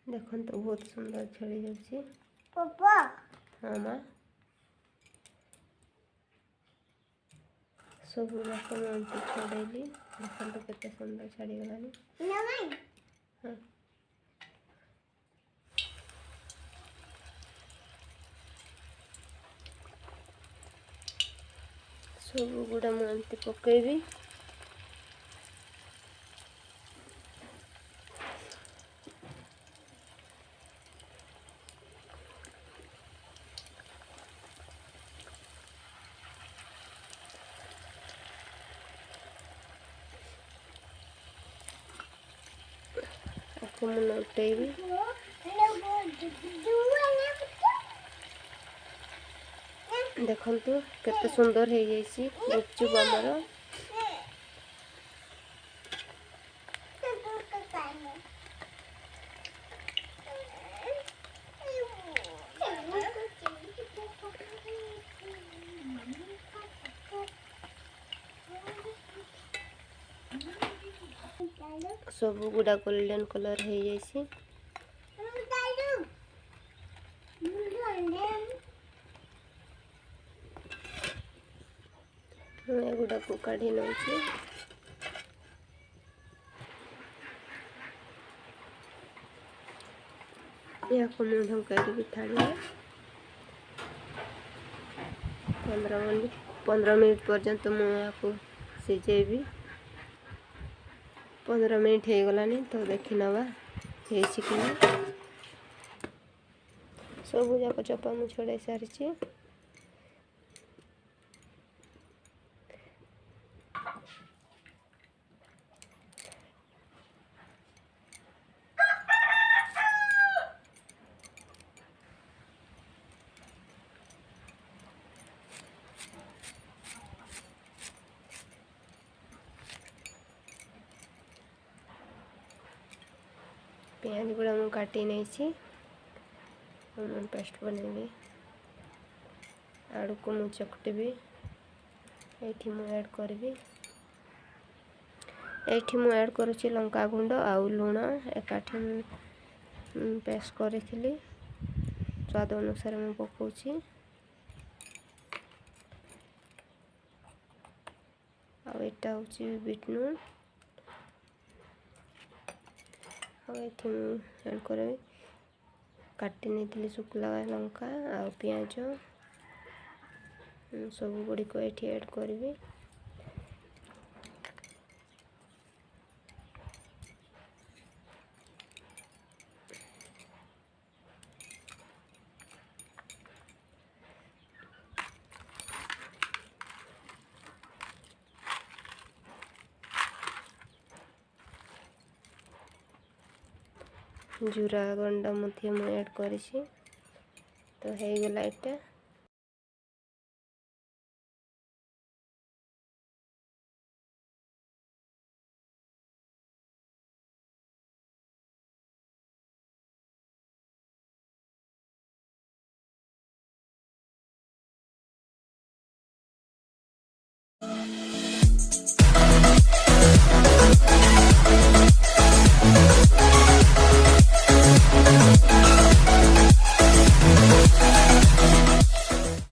देखो तो बहुत सुंदर छड़ी जाउची पापा हाँ माँ सब जाक मैं छड़ेली देखो तो केते सुंदर छड़ी गलानी हाँ सब गुड़ा मुझे पकेबी आपको मुझे उठेबी देखु केते सुंदर हो जाइए गुपचुप आमर सब गुड़ा गोल्डन कलर हो जाइए एगुड़ा को काढ़ी नौची या को मुँह ढंकाई थाली 15 मिनट पर्यंत मुझे सिझेबी 15 मिनट हो गलानी तो देखी नवा कि सब जाक चपा मु छड़े सारी प्याज गुड़ा मुझे काटी नहीं पेस्ट बनैबी आलू को मुझे चकटिबी ये मुझे ऐड करी ये मुझे ऐड करुच्ची लंका गुंड आउ लुण एकाठी पेस्ट करी स्वाद अनुसार मुझे पकाउची आटा हूँ बीट नून ये ऐड कर काटी नहीं शुक्ला लंका आ पियाज सब गुड़िक ये ऐड करी जीरा गंडा मुझे ऐड करी तो हो गला एटा